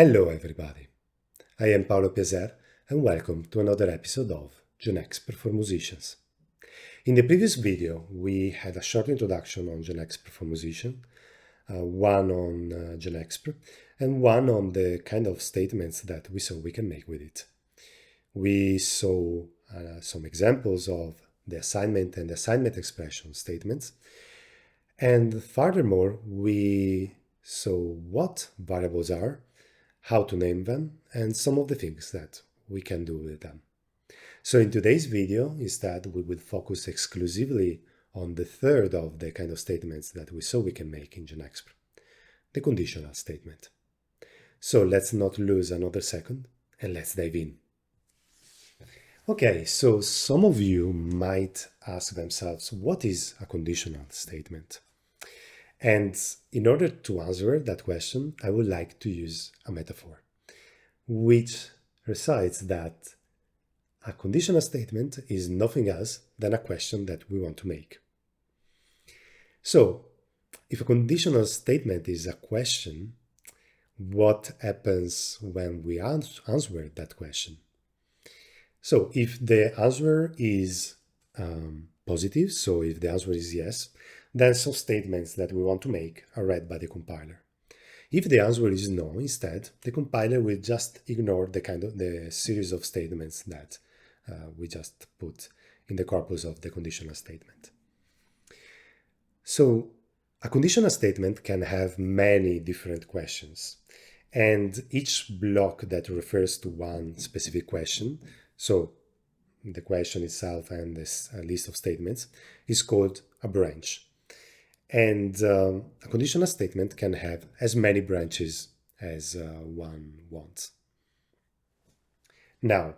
Hello everybody, I am Paolo Piaser and welcome to another episode of GenExpr for Musicians. In the previous video we had a short introduction on GenExpr for Musicians, one on GenExpr and one on the kind of statements that we saw we can make with it. We saw some examples of the assignment and assignment expression statements, and furthermore we saw what variables are, how to name them, and some of the things that we can do with them. So in today's video, instead, we will focus exclusively on the third of the kind of statements that we saw we can make in GenExpr, the conditional statement. So let's not lose another second and let's dive in. Okay, so some of you might ask themselves, what is a conditional statement? And in order to answer that question, I would like to use a metaphor, which recites that a conditional statement is nothing else than a question that we want to make. So, if a conditional statement is a question, what happens when we answer that question? So, if the answer is positive, so if the answer is yes, then some statements that we want to make are read by the compiler. If the answer is no, instead, the compiler will just ignore the series of statements that we just put in the corpus of the conditional statement. So a conditional statement can have many different questions, and each block that refers to one specific question, so the question itself and this list of statements, is called a branch. And a conditional statement can have as many branches as one wants. Now,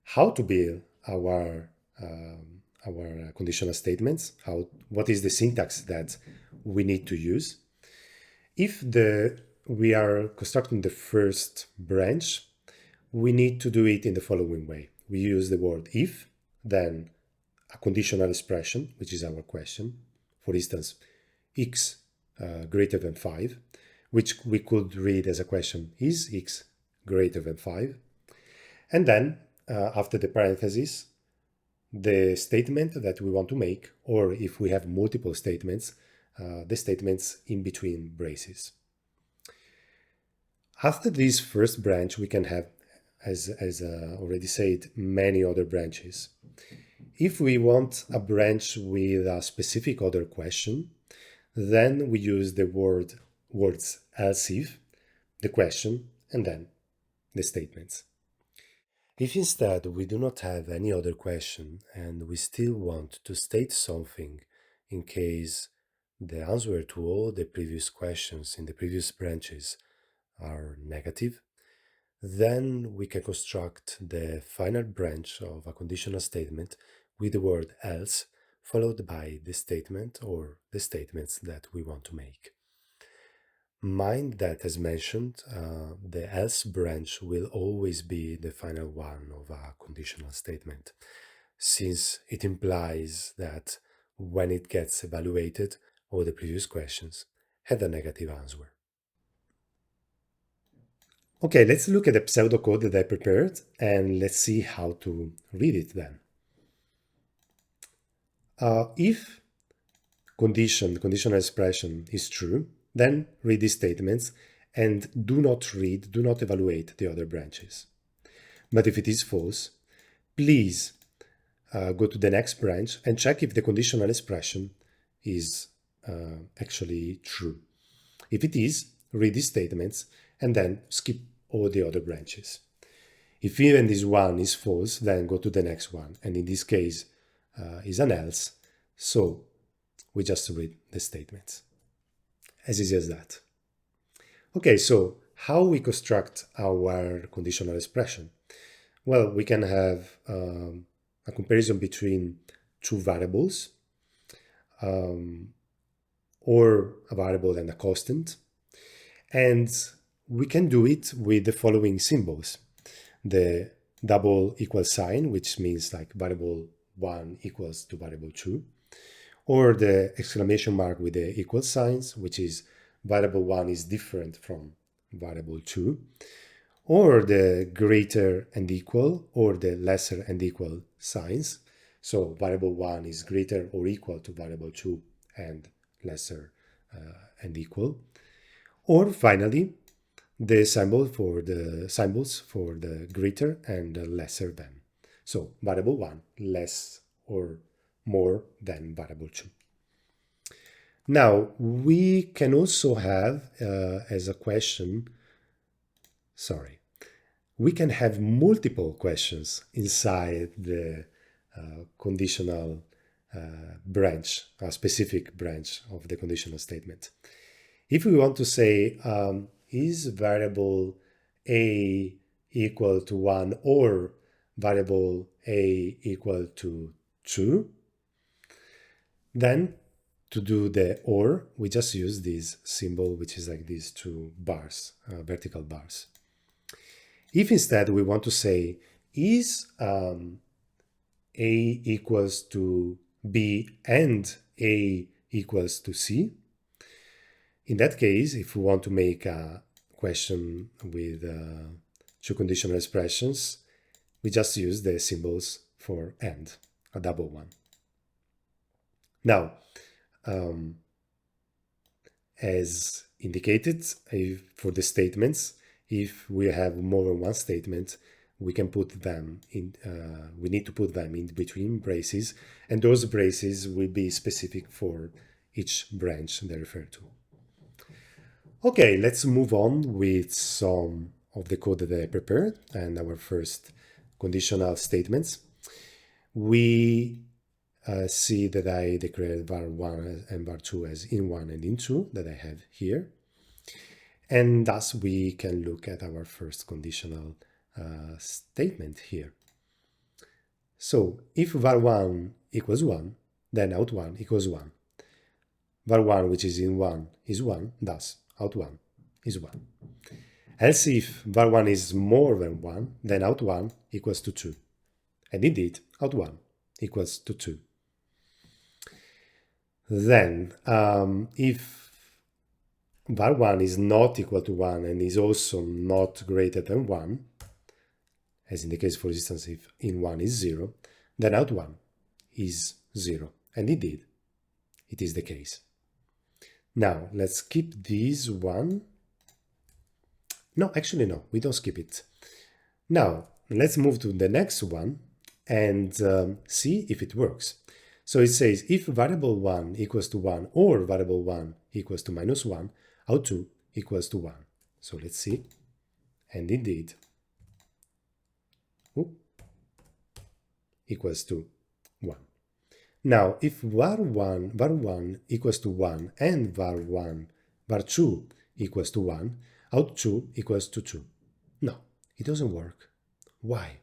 how to build our conditional statements? What is the syntax that we need to use? If we are constructing the first branch, we need to do it in the following way. We use the word if, then a conditional expression, which is our question. For instance, x greater than 5, which we could read as a question, is x greater than 5? And then, after the parentheses, the statement that we want to make, or if we have multiple statements, the statements in between braces. After this first branch, we can have, as already said, many other branches. If we want a branch with a specific other question, then we use the words else if, the question, and then the statements. If instead we do not have any other question and we still want to state something in case the answer to all the previous questions in the previous branches are negative, then we can construct the final branch of a conditional statement with the word else, followed by the statement or the statements that we want to make. Mind that, as mentioned, the else branch will always be the final one of a conditional statement, since it implies that when it gets evaluated, all the previous questions had a negative answer. Okay, let's look at the pseudocode that I prepared and let's see how to read it then. If conditional expression is true, then read these statements and do not evaluate the other branches. But if it is false, please go to the next branch and check if the conditional expression is actually true. If it is, read these statements and then skip all the other branches. If even this one is false, then go to the next one, and in this case is an else, so we just read the statements. As easy as that. Okay, so how we construct our conditional expression? Well, we can have a comparison between two variables, or a variable and a constant, and we can do it with the following symbols. The double equal sign, which means like variable 1 equals to variable 2, or the exclamation mark with the equal signs, which is variable 1 is different from variable 2, or the greater and equal or the lesser and equal signs. So variable 1 is greater or equal to variable 2 and lesser and equal. Or finally, the symbols for the greater and the lesser than. So variable 1 less or more than variable 2. Now, we can also have as a question, we can have multiple questions inside the conditional branch, a specific branch of the conditional statement. If we want to say, is variable a equal to 1 or variable a equal to 2, then to do the or, we just use this symbol, which is like these two bars, vertical bars. If instead we want to say, is a equals to b and a equals to c, in that case, if we want to make a question with two conditional expressions, we just use the symbols for and, a double one. Now, as indicated, for the statements, if we have more than one statement, we can put them in, we need to put them in between braces, and those braces will be specific for each branch they refer to. Okay, let's move on with some of the code that I prepared and our first conditional statements. We see that I declared var1 and var2 as in1 and in2 that I have here. And thus we can look at our first conditional statement here. So if var1 equals 1, then out1 equals 1. var1, which is in1, is 1, thus out1 is 1. Else if var1 is more than 1, then out1 equals to 2. And indeed, out1 equals to 2. Then, if var1 is not equal to 1 and is also not greater than 1, as in the case, for instance, if in1 is 0, then out1 is 0. And indeed, it is the case. Now, let's skip this one. No, actually, no, we don't skip it. Now, let's move to the next one and see if it works. So it says, if variable 1 equals to 1 or variable 1 equals to minus 1, out2 equals to 1. So let's see. And indeed, equals to 1. Now, if var1 equals to 1 and var2 equals to 1, out2 equals to 2. No, it doesn't work. Why?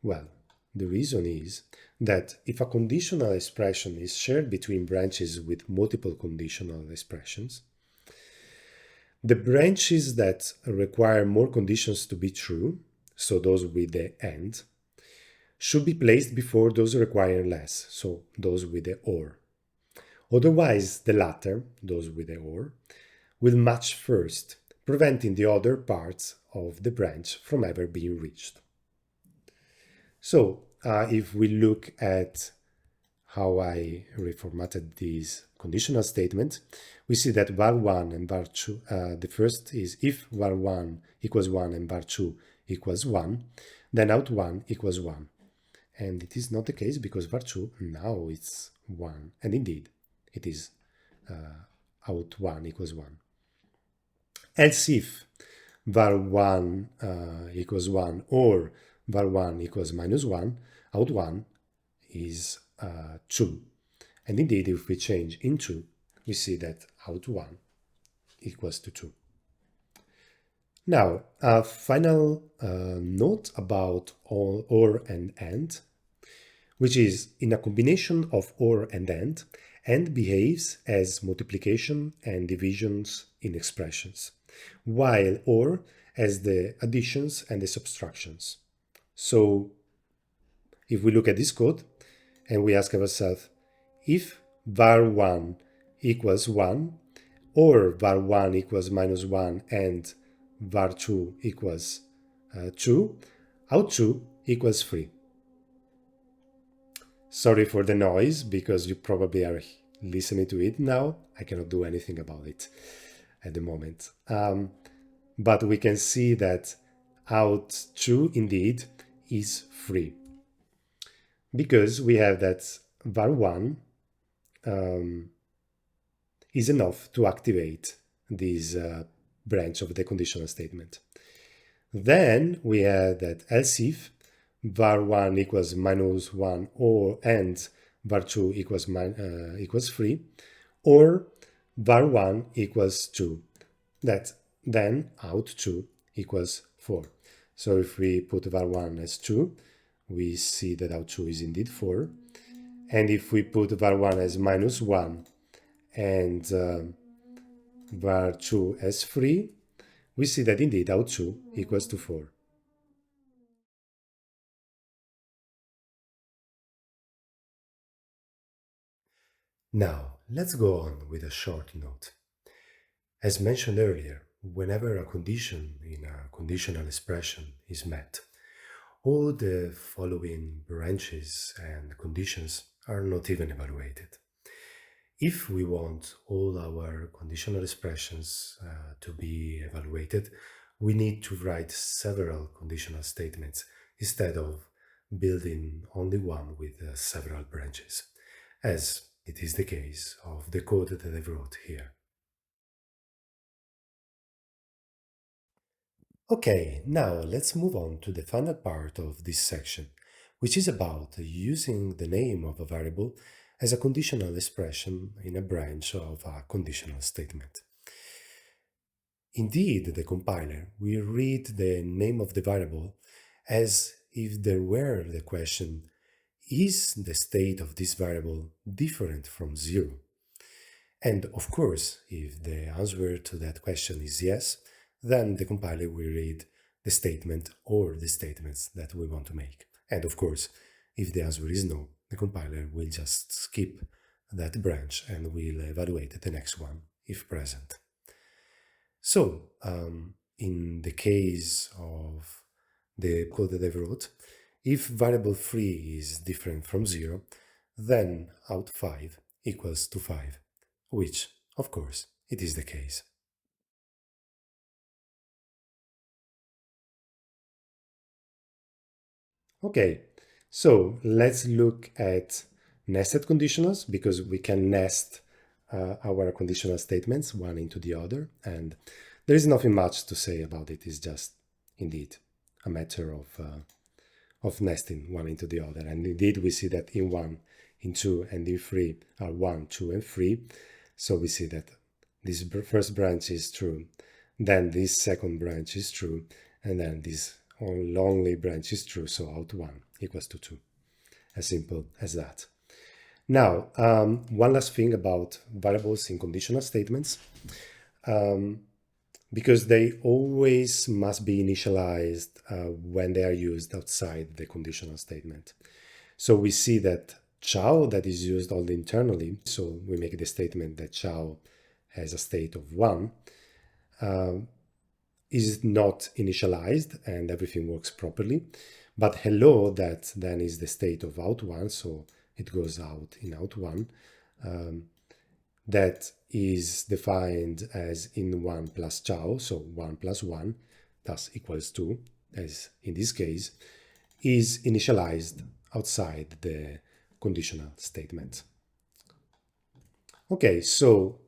Well, the reason is that if a conditional expression is shared between branches with multiple conditional expressions, the branches that require more conditions to be true, so those with the and, should be placed before those requiring less, so those with the or. Otherwise, the latter, those with the or, will match first, preventing the other parts of the branch from ever being reached. So, if we look at how I reformatted this conditional statement, we see that var1 and var2, the first is if var1 equals 1 and var2 equals 1, then out1 equals 1. And it is not the case because var2 now it's 1. And indeed, it is out1 equals 1. Else if var1 equals 1 or var1 equals minus 1, out1 is 2. And indeed, if we change into, we see that out1 equals to 2. Now, a final note about or and, which is in a combination of or and and behaves as multiplication and divisions in expressions, while or as the additions and the subtractions. So, if we look at this code and we ask ourselves, if var1 equals 1 or var1 equals -1 and var2 equals 2, out2 equals 3. Sorry for the noise, because you probably are listening to it now. I cannot do anything about it at the moment. But we can see that out2 indeed is 3, because we have that var1 is enough to activate this branch of the conditional statement. Then we have that else if var1 equals -1 or and var2 equals 3, or var1 equals 2, that then out2 equals 4. So if we put var1 as 2, we see that out2 is indeed 4. And if we put var1 as -1 and var2 as 3, we see that indeed out2 equals to 4. Now, let's go on with a short note. As mentioned earlier, whenever a condition in a conditional expression is met, all the following branches and conditions are not even evaluated. If we want all our conditional expressions to be evaluated, we need to write several conditional statements instead of building only one with several branches, as it is the case of the code that I wrote here. Okay, now let's move on to the final part of this section, which is about using the name of a variable as a conditional expression in a branch of a conditional statement. Indeed, the compiler will read the name of the variable as if there were the question, is the state of this variable different from 0? And of course, if the answer to that question is yes, then the compiler will read the statement or the statements that we want to make. And of course, if the answer is no, the compiler will just skip that branch and will evaluate the next one if present. So, in the case of the code that I wrote, if variable 3 is different from 0, then out5 equals to 5, which, of course, it is the case. Okay, so let's look at nested conditionals, because we can nest our conditional statements one into the other, and there is nothing much to say about it. It's just indeed a matter of nesting one into the other. And indeed, we see that in 1, in 2, and in 3 are 1, 2, and 3. So we see that this first branch is true, then this second branch is true, and then this only branch is true, so out1 equals to 2. As simple as that. Now, one last thing about variables in conditional statements. Because they always must be initialized when they are used outside the conditional statement. So we see that chow, that is used only internally, so we make the statement that chow has a state of 1, is not initialized and everything works properly. But hello, that then is the state of out1, so it goes out in out1. That is defined as in1 plus chow, so 1 plus 1, thus equals 2, as in this case, is initialized outside the conditional statement. Okay, so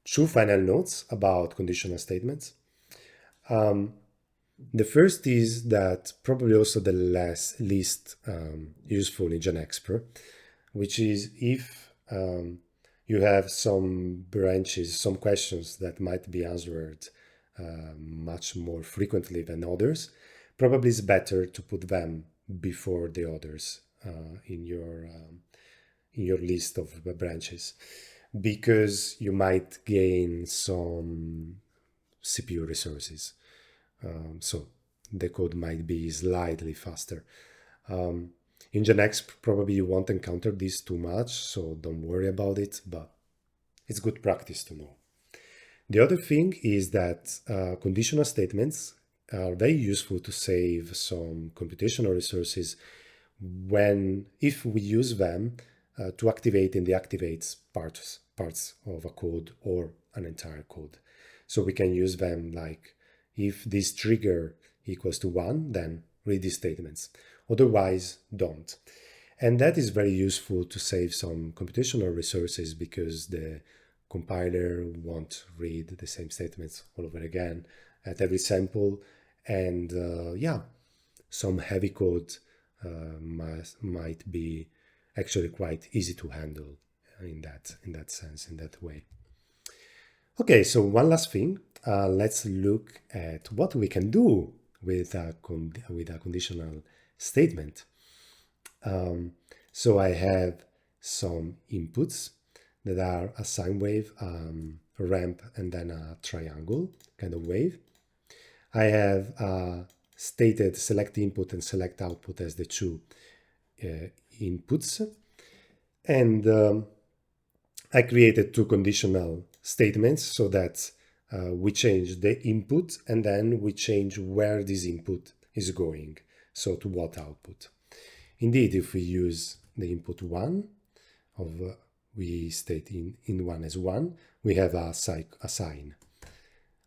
2 final notes about conditional statements. The first is that probably also the least useful in GenExpr, which is if you have some branches, some questions that might be answered much more frequently than others, probably it's better to put them before the others in your list of branches, because you might gain some CPU resources. So the code might be slightly faster. In GenExpr, probably you won't encounter this too much, so don't worry about it, but it's good practice to know. The other thing is that conditional statements are very useful to save some computational resources if we use them to activate and deactivate parts of a code or an entire code. So we can use them like, if this trigger equals to 1, then read these statements. Otherwise, don't. And that is very useful to save some computational resources because the compiler won't read the same statements all over again at every sample. And yeah, some heavy code might be actually quite easy to handle in that sense, in that way. Okay, so one last thing. Let's look at what we can do with a conditional statement. So I have some inputs that are a sine wave, a ramp, and then a triangle kind of wave. I have stated select input and select output as the two inputs. And I created two conditional statements so that we change the input and then we change where this input is going, so to what output. Indeed, if we use the input 1, we state in 1 as 1, we have a sine.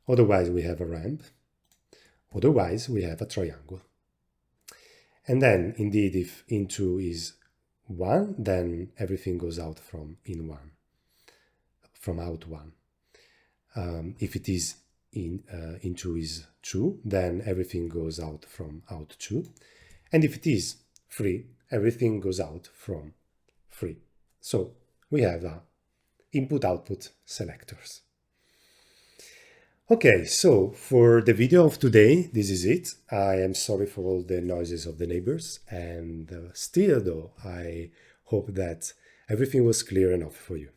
Otherwise, we have a ramp. Otherwise, we have a triangle. And then, indeed, if in2 is 1, then everything goes out from in1, from out 1. If it is in2 is 2, then everything goes out from out 2. And if it is 3, everything goes out from 3. So we have input-output selectors. Okay, so for the video of today, this is it. I am sorry for all the noises of the neighbors, and still though, I hope that everything was clear enough for you.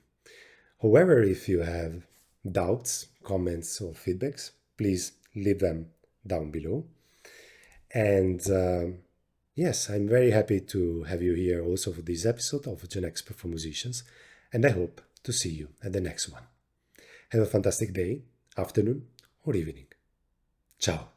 However, if you have doubts, comments, or feedbacks, please leave them down below. And yes, I'm very happy to have you here also for this episode of GenExpr for Musicians, and I hope to see you at the next one. Have a fantastic day, afternoon, or evening. Ciao.